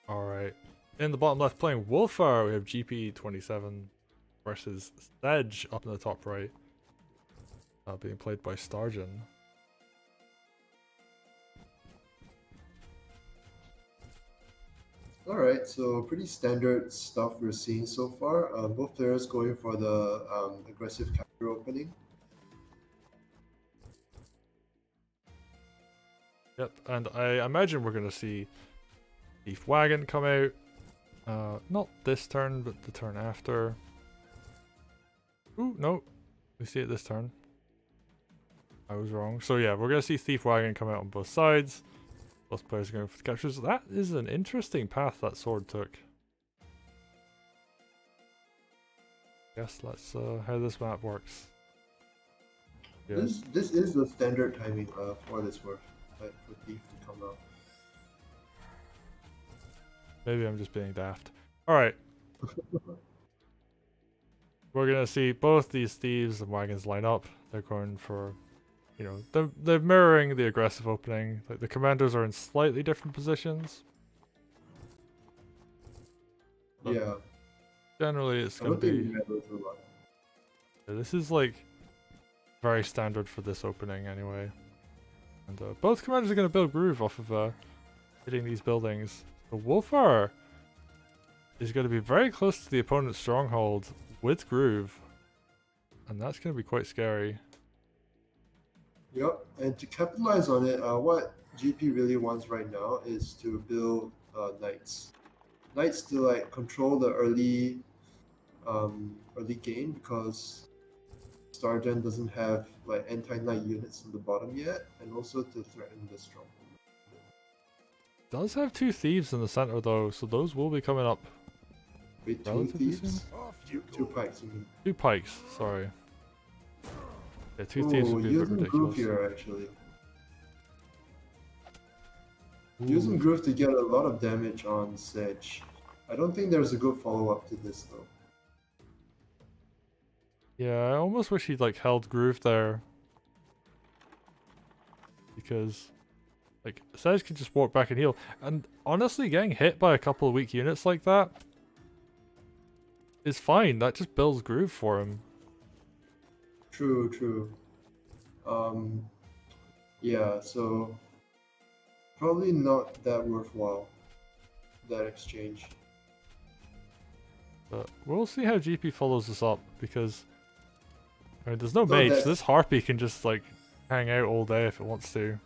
Alright. In the bottom left, playing Wulfar, we have gp27 versus Sedge up in the top right. Being played by Stargen. Alright, so pretty standard stuff we're seeing so far. Both players going for the aggressive capture opening. Yep, and I imagine we're going to see Thief Wagon come out. Not this turn, but the turn after. Ooh, no. We see it this turn. I was wrong. So yeah, we're going to see Thief Wagon come out on both sides. Both players are going for the captures. That is an interesting path that sword took. Guess that's how this map works. Yeah. This is the standard timing for this work, right, for Thief to come out. Maybe I'm just being daft. Alright. We're going to see both these thieves and wagons line up. They're going for, you know, they're mirroring the aggressive opening. Like the commanders are in slightly different positions. But Yeah. generally it's going to be... Yeah, this is like very standard for this opening anyway. And both commanders are going to build groove off of hitting these buildings. The Wulfar is going to be very close to the opponent's stronghold with groove. And that's going to be quite scary. Yep, and to capitalize on it, what GP really wants right now is to build knights. Knights to like control the early game because Stargen doesn't have like anti-knight units on the bottom yet, and also to threaten the stronghold. Does have two thieves in the center though, so those will be coming up. Wait, two relatively thieves? soon? Two pikes, you mean? Two pikes, sorry. Yeah, two thieves would be a bit using groove ridiculous. here actually. Ooh. Using groove to get a lot of damage on Sedge. I don't think there's a good follow-up to this though. Yeah, I almost wish he'd like held groove there. Because like Sedge can just walk back and heal. And honestly, getting hit by a couple of weak units like that is fine. That just builds groove for him. True, true. Yeah, so probably not that worthwhile, that exchange. But we'll see how GP follows this up because I mean, there's no So mage, that's- so this harpy can just like hang out all day if it wants to.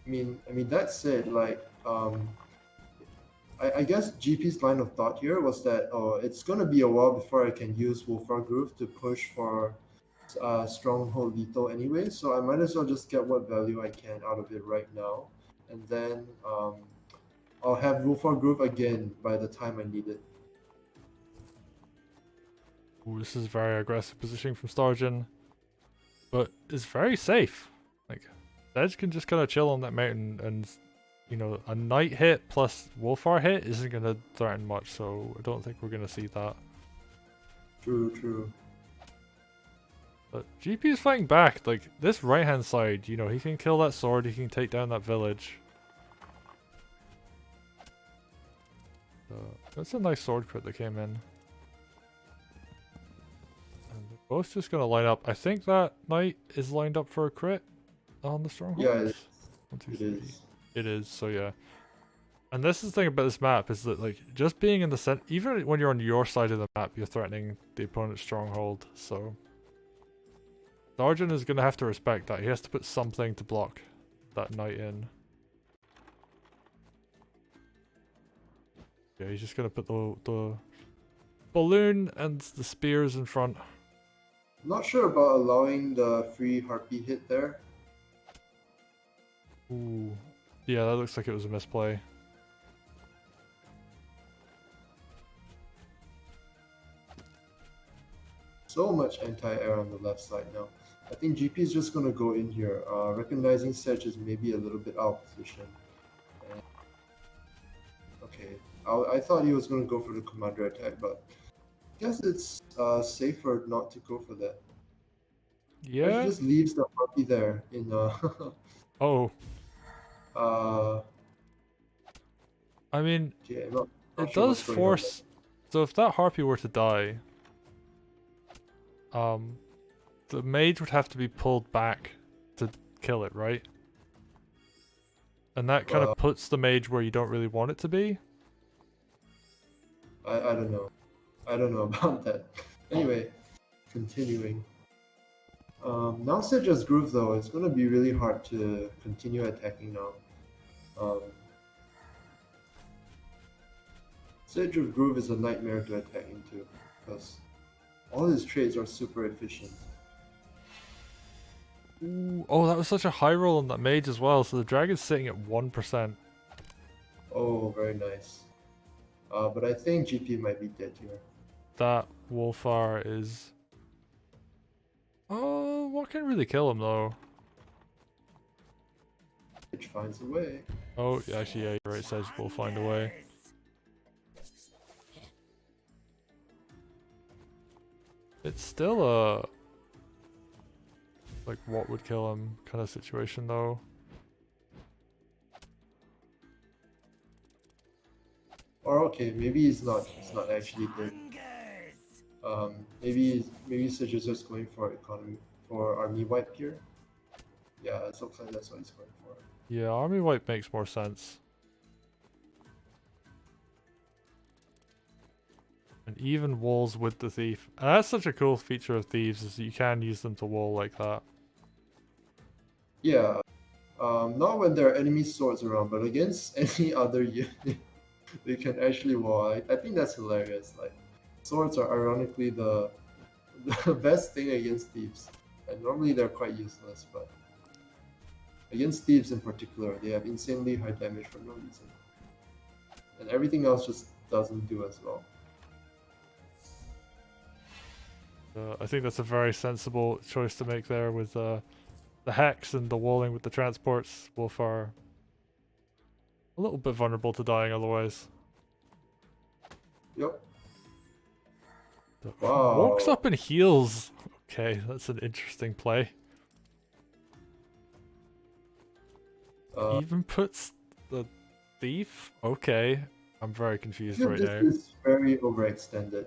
I mean that said, like, I guess GP's line of thought here was that it's gonna be a while before I can use Wulfar Groove to push for Stronghold lethal anyway, so I might as well just get what value I can out of it right now, and then I'll have Wulfar Groove again by the time I need it. Ooh, this is very aggressive positioning from Stargen, but it's very safe. Like, Sedge can just kind of chill on that mountain, and you know, a knight hit plus Wulfar hit isn't going to threaten much, so I don't think we're going to see that. True, true. But GP is fighting back. Like, this right-hand side, you know, he can kill that sword, he can take down that village. That's a nice sword crit that came in. And they're both just going to line up. I think that knight is lined up for a crit on the stronghold. Yeah, it 1, 2, it 3. is. It is, so yeah. And this is the thing about this map, is that like, just being in the center, even when you're on your side of the map, you're threatening the opponent's stronghold, so... Stargen is going to have to respect that. He has to put something to block that knight in. Yeah, he's just going to put the balloon and the spears in front. Not sure about allowing the free harpy hit there. Ooh. Yeah, that looks like it was a misplay. So much anti-air on the left side now. I think GP is just going to go in here, recognizing Sedge is maybe a little bit out of position. And... Okay, I thought he was going to go for the commander attack, but I guess it's safer not to go for that. Yeah? He just leaves the harpy there in Oh. I mean, Okay, I'm not it sure does what's going on there. force. So if that harpy were to die, the mage would have to be pulled back to kill it, right? And that kind of puts the mage where you don't really want it to be. I don't know. I don't know about that. Anyway, continuing. Now Sedge has Groove though, it's gonna be really hard to continue attacking now. Sedge with Groove is a nightmare to attack into, because all his trades are super efficient. Ooh, oh, that was such a high roll on that mage as well, so the dragon's sitting at 1%. Oh, very nice. But I think GP might be dead here. That Wulfar is... Oh, what can really kill him though? Which finds a way. Oh, actually, yeah, you're right, Sedge will find a way. It's still a... like, what would kill him kind of situation though. Or okay, maybe he's not actually dead. Maybe Sedge is just going for army wipe here. Yeah, it looks like that's what he's going for. Yeah, army wipe makes more sense. And even walls with the thief. And that's such a cool feature of thieves, is that you can use them to wall like that. Yeah, not when there are enemy swords around, but against any other unit, they can actually wall. I think that's hilarious. Like, swords are ironically the best thing against thieves, and normally they're quite useless, but against thieves in particular, they have insanely high damage for no reason, and everything else just doesn't do as well. I think that's a very sensible choice to make there with the hex and the walling with the transports. Wulfar a little bit vulnerable to dying otherwise. Yep. Wow. Walks up and heals. Okay, that's an interesting play. Even puts the thief? Okay. I'm very confused right now. This is very overextended.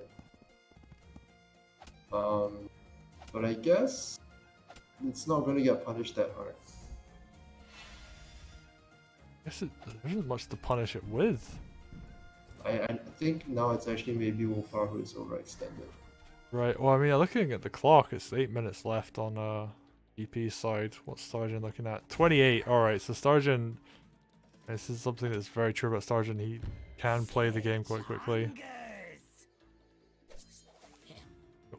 But I guess it's not going to get punished that hard. I guess there isn't much to punish it with. I think now it's actually maybe Wulfar who is overextended. Right, well I mean looking at the clock, it's 8 minutes left on GP's side. What's Stargen looking at? 28, alright, so Stargen, this is something that's very true about Stargen, he can play the game quite quickly.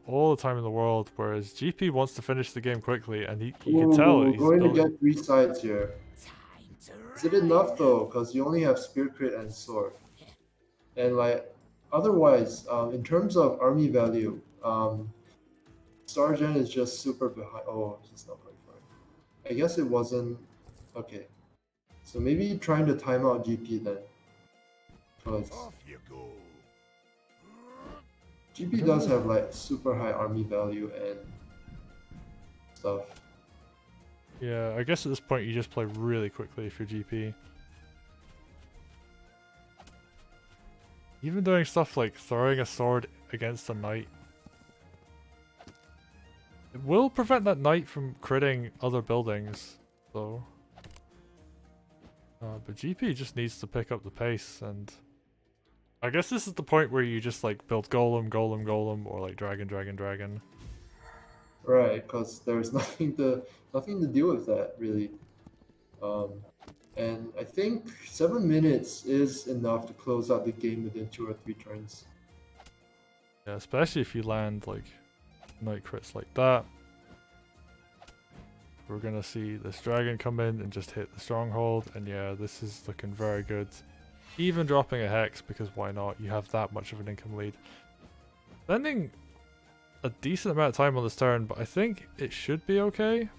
All the time in the world, whereas GP wants to finish the game quickly, and you can tell he's going to get 3 sides here. Is it enough though? Because you only have Spear Crit and Sword. And like, otherwise, in terms of army value, Stargen is just super behind. Oh, he's not going for it. I guess it wasn't... Okay. So maybe trying to time out GP then. Because GP does have like super high army value and stuff. Yeah, I guess at this point you just play really quickly if you're GP. Even doing stuff like throwing a sword against a knight. It will prevent that knight from critting other buildings, though. But GP just needs to pick up the pace, and I guess this is the point where you just like build golem, golem, golem, or like dragon, dragon, dragon. Right, because there's nothing to deal with that really. And I think 7 minutes is enough to close out the game within 2 or 3 turns. Yeah, especially if you land like knight crits like that. We're gonna see this dragon come in and just hit the stronghold, and yeah, this is looking very good. Even dropping a hex, because why not? You have that much of an income lead. Spending a decent amount of time on this turn, but I think it should be okay.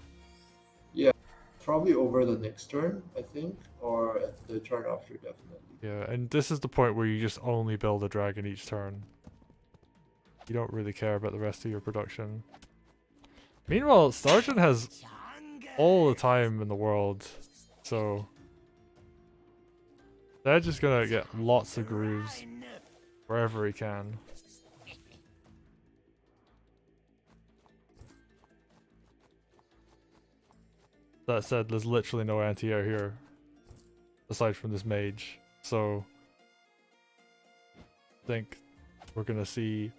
Yeah, probably over the next turn, I think, or at the turn after, definitely. Yeah, and this is the point where you just only build a dragon each turn. You don't really care about the rest of your production. Meanwhile, Stargen has all the time in the world, so They're just gonna get lots of grooves wherever he can. That said, there's literally no anti-air here, aside from this mage. So, I think we're gonna see...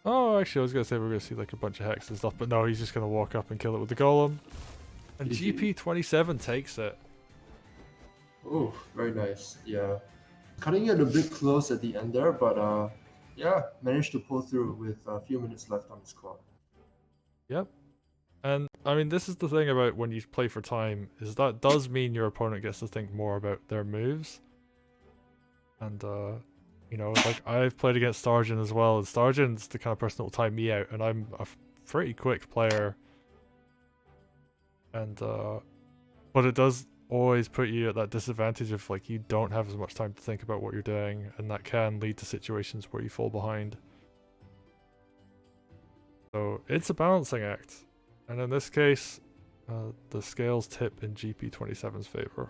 Oh, actually, I was gonna say we're gonna see like a bunch of hexes and stuff, but no, he's just gonna walk up and kill it with the golem. And GP27 takes it. Oh, very nice. Yeah. Cutting it a bit close at the end there, but yeah, managed to pull through with a few minutes left on his clock. Yep. And, I mean, this is the thing about when you play for time, is that does mean your opponent gets to think more about their moves. And, you know, like, I've played against Stargen as well, and Stargen's the kind of person that will time me out, and I'm a pretty quick player. And, but it does always put you at that disadvantage of, like, you don't have as much time to think about what you're doing, and that can lead to situations where you fall behind. So, it's a balancing act. And in this case, the scales tip in GP27's favor.